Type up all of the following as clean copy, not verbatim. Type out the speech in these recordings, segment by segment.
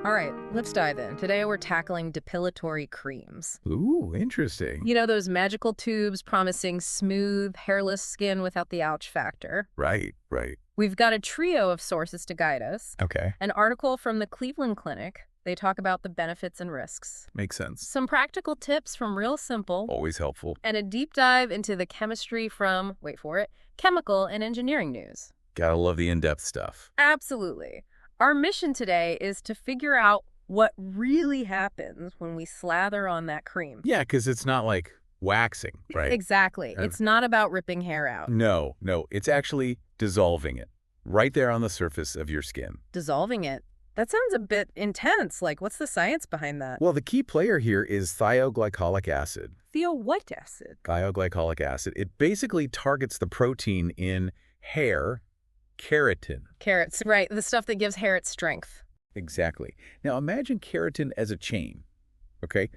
All right, let's dive in. Today we're tackling depilatory creams. Ooh, interesting. You know, those magical tubes promising smooth, hairless skin without the ouch factor. Right, right. We've got a trio of sources to guide us. Okay. An article from the Cleveland Clinic. They talk about the benefits and risks. Makes sense. Some practical tips from Real Simple. Always helpful. And a deep dive into the chemistry from, wait for it, Chemical and Engineering News. Gotta love the in-depth stuff. Absolutely. Our mission today is to figure out what really happens when we slather on that cream. Yeah, because it's not like waxing, right? Exactly. It's not about ripping hair out. No, it's actually dissolving it right there on the surface of your skin. Dissolving it. That sounds a bit intense. Like, what's the science behind that? Well, the key player here is thioglycolic acid. What acid? Thioglycolic acid. It basically targets the protein in hair, keratin. Carrots, right. The stuff that gives hair its strength. Exactly. Now imagine keratin as a chain, okay?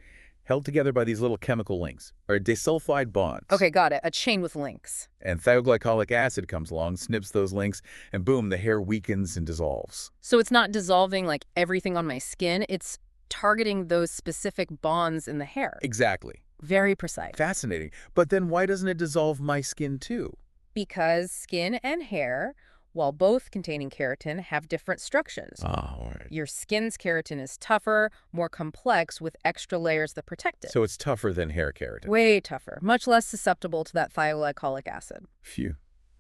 Held together by these little chemical links, or disulfide bonds. Okay, got it. A chain with links. And thioglycolic acid comes along, snips those links, and boom, the hair weakens and dissolves. So it's not dissolving like everything on my skin. It's targeting those specific bonds in the hair. Exactly. Very precise. Fascinating. But then why doesn't it dissolve my skin too? Because skin and hair, while both containing keratin, have different structures. Oh, all right. Your skin's keratin is tougher, more complex, with extra layers that protect it. So it's tougher than hair keratin. Way tougher, much less susceptible to that thioglycolic acid. Phew.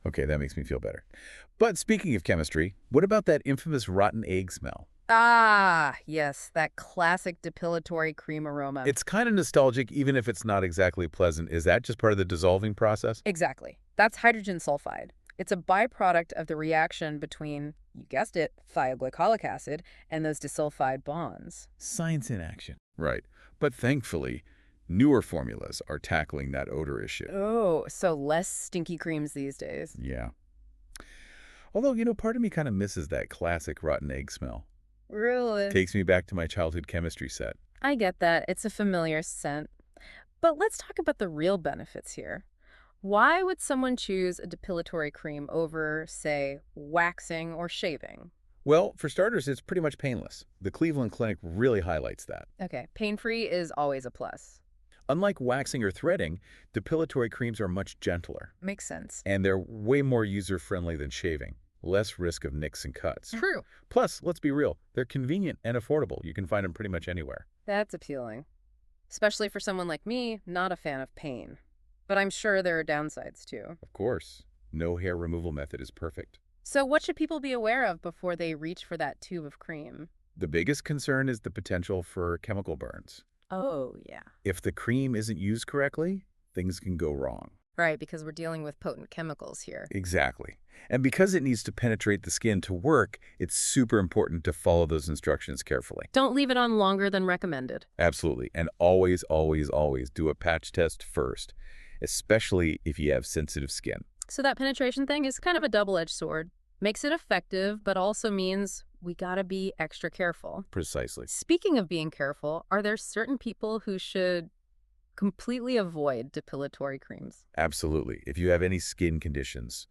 Okay, that makes me feel better. But speaking of chemistry, what about that infamous rotten egg smell? Ah, yes, that classic depilatory cream aroma. It's kind of nostalgic, even if it's not exactly pleasant. Is that just part of the dissolving process? Exactly. That's hydrogen sulfide. It's a byproduct of the reaction between, you guessed it, thioglycolic acid and those disulfide bonds. Science in action. Right. But thankfully, newer formulas are tackling that odor issue. Oh, so less stinky creams these days. Yeah. Although, part of me kind of misses that classic rotten egg smell. Really? Takes me back to my childhood chemistry set. I get that. It's a familiar scent. But let's talk about the real benefits here. Why would someone choose a depilatory cream over, say, waxing or shaving? Well, for starters, it's pretty much painless. The Cleveland Clinic really highlights that. Okay, pain-free is always a plus. Unlike waxing or threading, depilatory creams are much gentler. Makes sense. And they're way more user-friendly than shaving. Less risk of nicks and cuts. True. Plus, let's be real, they're convenient and affordable. You can find them pretty much anywhere. That's appealing. Especially for someone like me, not a fan of pain. But I'm sure there are downsides too. Of course, no hair removal method is perfect. So what should people be aware of before they reach for that tube of cream? The biggest concern is the potential for chemical burns. Oh, yeah. If the cream isn't used correctly, things can go wrong. Right, because we're dealing with potent chemicals here. Exactly. And because it needs to penetrate the skin to work, it's super important to follow those instructions carefully. Don't leave it on longer than recommended. Absolutely. And always, always, always do a patch test first, especially if you have sensitive skin. So that penetration thing is kind of a double-edged sword. Makes it effective, but also means we gotta be extra careful. Precisely. Speaking of being careful, are there certain people who should completely avoid depilatory creams? Absolutely. If you have any skin conditions,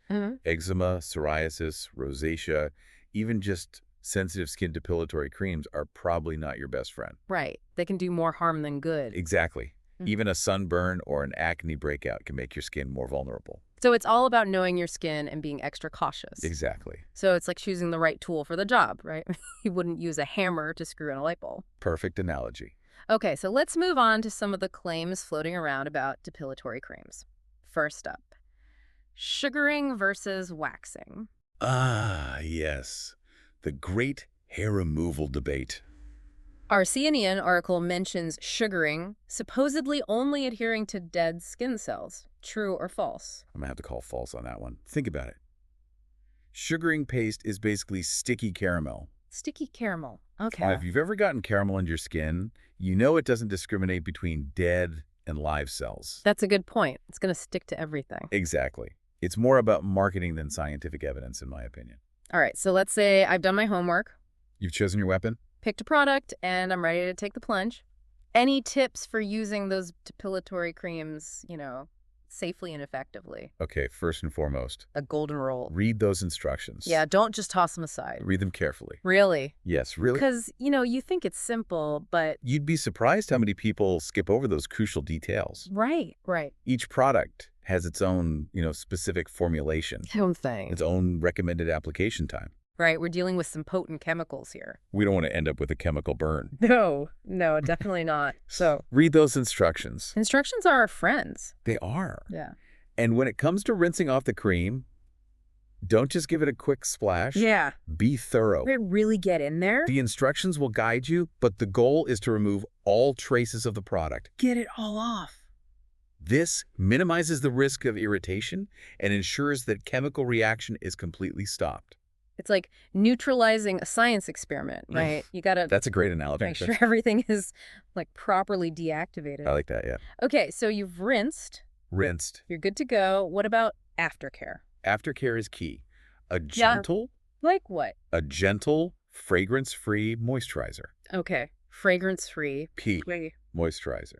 eczema, psoriasis, rosacea, even just sensitive skin depilatory creams are probably not your best friend. Right. They can do more harm than good. Exactly. Even a sunburn or an acne breakout can make your skin more vulnerable. So it's all about knowing your skin and being extra cautious. Exactly. So it's like choosing the right tool for the job, right? You wouldn't use a hammer to screw in a light bulb. Perfect analogy. Okay, so let's move on to some of the claims floating around about depilatory creams. First up, sugaring versus waxing. Ah, yes. The great hair removal debate. Our CNN article mentions sugaring, supposedly only adhering to dead skin cells. True or false? I'm going to have to call false on that one. Think about it. Sugaring paste is basically sticky caramel. Sticky caramel. Okay. If you've ever gotten caramel in your skin, you know it doesn't discriminate between dead and live cells. That's a good point. It's going to stick to everything. Exactly. It's more about marketing than scientific evidence, in my opinion. All right, so let's say I've done my homework, You've chosen your weapon? picked a product, and I'm ready to take the plunge. Any tips for using those depilatory creams, safely and effectively? Okay, first and foremost, A golden rule. read those instructions. Yeah, don't just toss them aside. Read them carefully. Really? Yes, really. Because, you think it's simple, but... You'd be surprised how many people skip over those crucial details. Right, right. Each product has its own, specific formulation, Same thing. its own recommended application time. Right, we're dealing with some potent chemicals here. We don't want to end up with a chemical burn. No, definitely not. So, Read those instructions. instructions are our friends. They are. Yeah. And when it comes to rinsing off the cream, don't just give it a quick splash. Yeah. Be thorough. Really get in there? The instructions will guide you, but the goal is to remove all traces of the product. Get it all off. This minimizes the risk of irritation and ensures that chemical reaction is completely stopped. It's like neutralizing a science experiment, right? You gotta That's a great analogy. make sure everything is like properly deactivated. I like that, yeah. Okay, so you've rinsed. Rinsed. You're good to go. What about aftercare? Aftercare is key. A Yeah. gentle, Like what? fragrance-free moisturizer. Okay, fragrance-free. P. Moisturizer.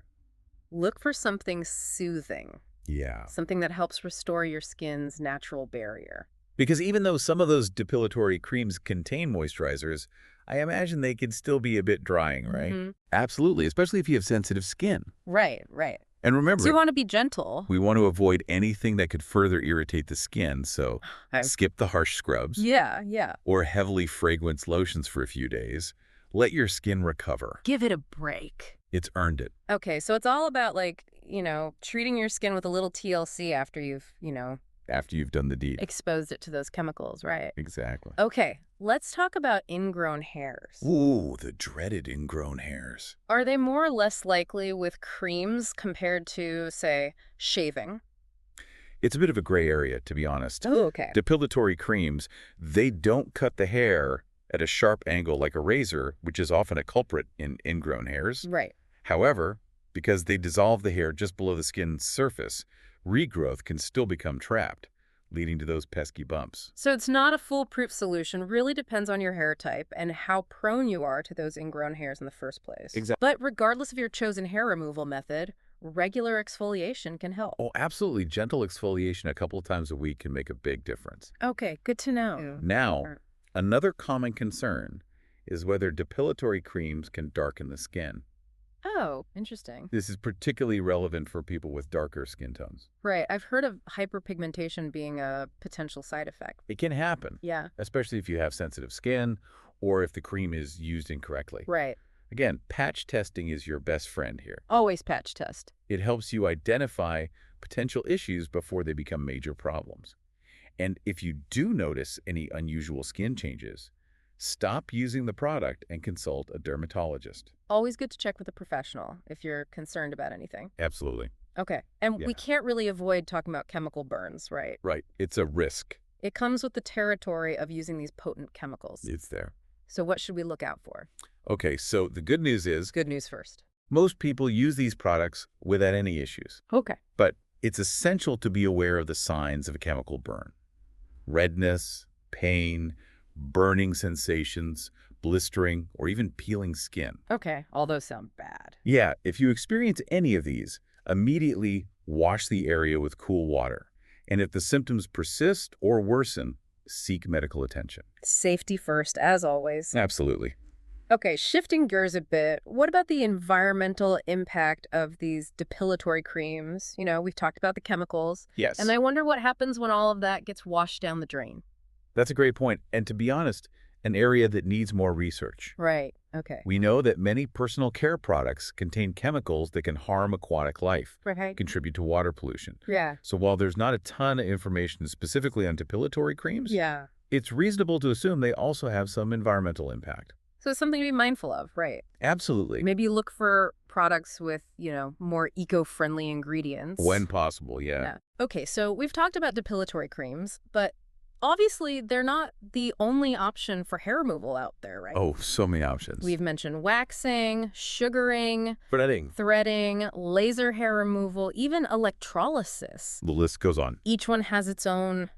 Look for something soothing, Yeah. something that helps restore your skin's natural barrier. Because even though some of those depilatory creams contain moisturizers, I imagine they can still be a bit drying, right? Mhm. Absolutely, especially if you have sensitive skin. Right. And remember, So you want to be gentle. we want to avoid anything that could further irritate the skin, so skip the harsh scrubs Yeah. or heavily fragranced lotions for a few days. Let your skin recover. Give it a break. It's earned it. Okay, so it's all about treating your skin with a little TLC after you've, After you've done the deed. exposed it to those chemicals, right? Exactly. Okay, let's talk about ingrown hairs. Ooh, the dreaded ingrown hairs. Are they more or less likely with creams compared to, say, shaving? It's a bit of a gray area, to be honest. Oh, okay. Depilatory creams, they don't cut the hair at a sharp angle like a razor, which is often a culprit in ingrown hairs. Right. However, because they dissolve the hair just below the skin's surface, regrowth can still become trapped, leading to those pesky bumps. So it's not a foolproof solution. Really depends on your hair type and how prone you are to those ingrown hairs in the first place. Exactly. But regardless of your chosen hair removal method, regular exfoliation can help. Oh, absolutely. Gentle exfoliation a couple of times a week can make a big difference. Okay, good to know. Now, another common concern is whether depilatory creams can darken the skin. Oh, interesting. This is particularly relevant for people with darker skin tones. Right. I've heard of hyperpigmentation being a potential side effect. It can happen, Yeah. especially if you have sensitive skin or if the cream is used incorrectly. Right. Again, patch testing is your best friend here. Always patch test. It helps you identify potential issues before they become major problems. And if you do notice any unusual skin changes, stop using the product and consult a dermatologist. Always good to check with a professional if you're concerned about anything. Absolutely. Okay. And Yeah. we can't really avoid talking about chemical burns, right? Right. It's a risk. It comes with the territory of using these potent chemicals. It's there. So what should we look out for? Okay, so the good news is Good news first. most people use these products without any issues. Okay. But it's essential to be aware of the signs of a chemical burn. Redness, pain, burning sensations, blistering, or even peeling skin. Okay. All those sound bad. Yeah, if you experience any of these, immediately wash the area with cool water. And if the symptoms persist or worsen, seek medical attention. Safety first, as always. Absolutely. Okay, shifting gears a bit, what about the environmental impact of these depilatory creams? We've talked about the chemicals, Yes. and I wonder what happens when all of that gets washed down the drain. That's a great point. And to be honest, an area that needs more research. Right, okay. We know that many personal care products contain chemicals that can harm aquatic life, Right. contribute to water pollution. Yeah. So while there's not a ton of information specifically on depilatory creams, Yeah. it's reasonable to assume they also have some environmental impact. So it's something to be mindful of, right? Absolutely. Maybe you look for products with, more eco-friendly ingredients. When possible, yeah. Yeah. Okay, so we've talked about depilatory creams, but obviously they're not the only option for hair removal out there, right? Oh, so many options. We've mentioned waxing, sugaring, Threading. threading, laser hair removal, even electrolysis. The list goes on. Each one has its own,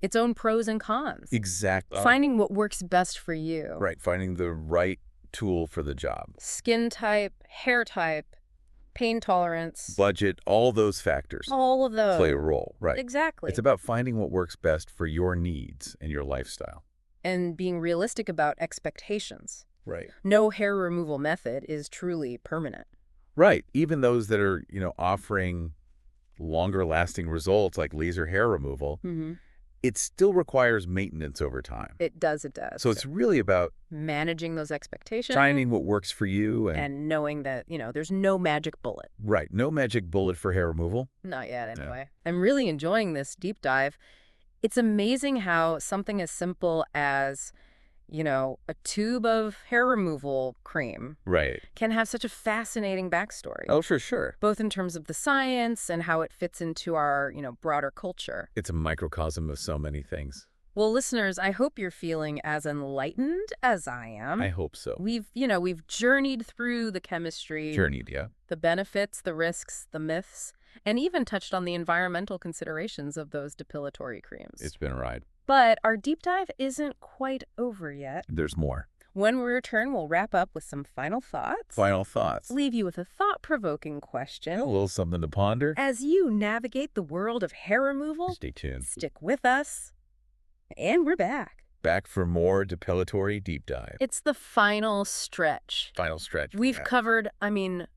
its own pros and cons. Exactly. Finding what works best for you. Right, finding the right tool for the job. Skin type, hair type, Pain tolerance. budget, all those factors All of play a those. role, right? Exactly. It's about finding what works best for your needs and your lifestyle. And being realistic about expectations. Right. No hair removal method is truly permanent. Right. Even those that are, offering longer lasting results like laser hair removal, it still requires maintenance over time. It does, it does. So it's really about managing those expectations finding what works for you and knowing that, there's no magic bullet. right. No magic bullet for hair removal. Not yet, Yeah. anyway. I'm really enjoying this deep dive. It's amazing how something as simple as, a tube of hair removal cream Right. can have such a fascinating backstory. Oh, for sure. Both in terms of the science and how it fits into our, broader culture. It's a microcosm of so many things. Well, listeners, I hope you're feeling as enlightened as I am. I hope so. We've journeyed through the chemistry, Journeyed, yeah. the benefits, the risks, the myths, and even touched on the environmental considerations of those depilatory creams. It's been a ride. But our deep dive isn't quite over yet. There's more. When we return, we'll wrap up with some final thoughts. Final thoughts. Leave you with a thought-provoking question. A little something to ponder. As you navigate the world of hair removal, Stay tuned. stick with us. And we're back. Back for more depilatory deep dive. It's the final stretch. Final stretch. We've Yeah. covered,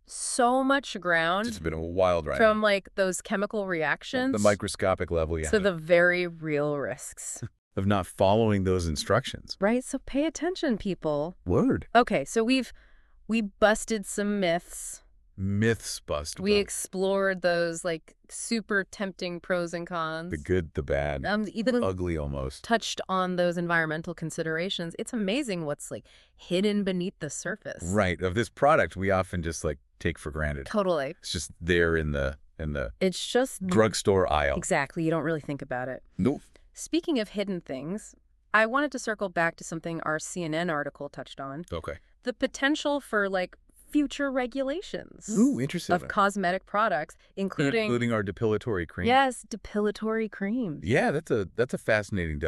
so much ground. It's been a wild ride. From those chemical reactions the microscopic level, yeah. to the very real risks. of not following those instructions. Right? So pay attention, people. Word. Okay, so we busted some myths. Myths bust. We explored those super tempting pros and cons. the good, the bad, Even ugly almost. touched on those environmental considerations. It's amazing what's hidden beneath the surface. Right. Of this product we often just take for granted. Totally. It's just there in the It's just drugstore aisle. Exactly. You don't really think about it. Nope. Speaking of hidden things, I wanted to circle back to something our CNN article touched on. Okay. The potential for future regulations. Ooh, interesting. Of cosmetic products, including our depilatory cream. Yes, depilatory creams. Yeah, that's a fascinating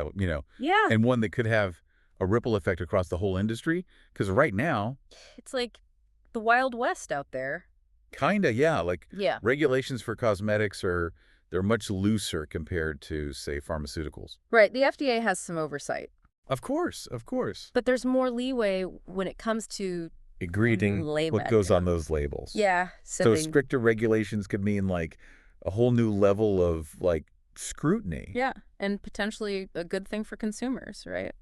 Yeah. and one that could have a ripple effect across the whole industry. Because right now, It's like the Wild West out there. kinda, yeah, Yeah. regulations for cosmetics they're much looser compared to, say, pharmaceuticals. Right. The FDA has some oversight, Of course, of course. but there's more leeway when it comes to Reading what goes on those labels. Yeah. So stricter regulations could mean a whole new level of scrutiny. Yeah, and potentially a good thing for consumers, right?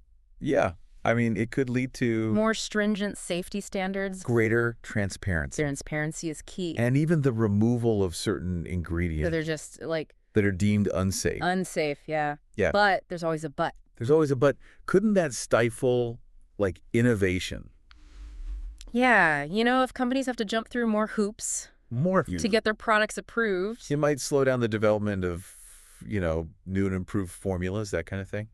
Yeah. I mean, it could lead to More stringent safety standards. greater transparency. Transparency is key. And even the removal of certain So ingredients they're just that are deemed unsafe. unsafe, yeah. Yeah. But there's always a but. There's always a but. Couldn't that stifle innovation? Yeah, if companies have to jump through more hoops More to get their products approved. It might slow down the development of, new and improved formulas, that kind of thing.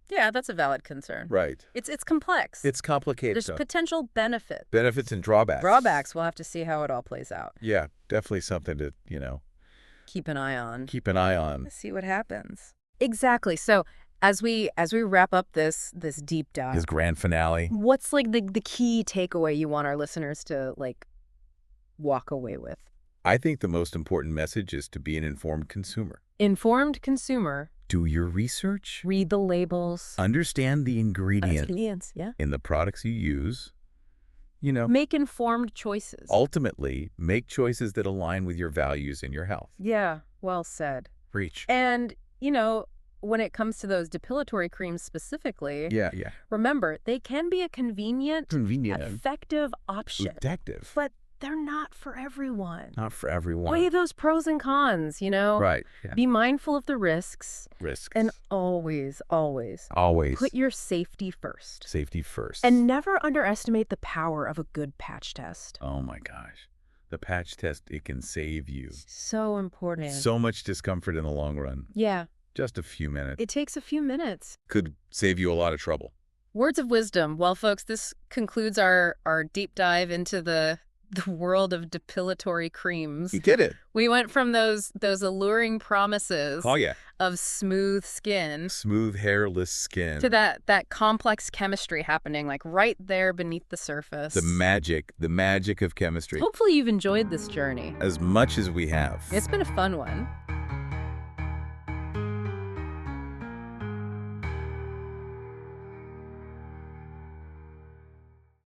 Yeah, that's a valid concern. Right. It's complex. It's complicated. There's potential benefits. benefits and drawbacks. Drawbacks, we'll have to see how it all plays out. Yeah, definitely something to, Keep an eye on. keep an eye on. Let's see what happens. Exactly. So as we wrap up this deep dive, His grand finale. what's the key takeaway you want our listeners to walk away with? I think the most important message is to be an informed consumer. Informed consumer. Do your research. Read the labels. Understand the ingredients Yeah. in the products you use. Make informed choices. Ultimately, make choices that align with your values and your health. Yeah, well said. Reach. And, when it comes to those depilatory creams specifically, Yeah. remember, they can be a convenient, Convenient. effective option. Effective. But they're not for everyone. Not for everyone. Weigh those pros and cons, Right. Yeah. Be mindful of the risks. Risks. And always, always always put your safety first. safety first. And never underestimate the power of a good patch test. Oh my gosh. The patch test, it can save you. So important. So much discomfort in the long run. Yeah, Just a few minutes. it takes a few minutes. Could save you a lot of trouble. Words of wisdom. Well, folks, this concludes our deep dive into the The world of depilatory creams. You did it. We went from those alluring promises Oh, yeah. of smooth skin Smooth, hairless skin. to that complex chemistry happening like right there beneath the surface. The magic of chemistry. Hopefully you've enjoyed this journey. As much as we have. It's been a fun one.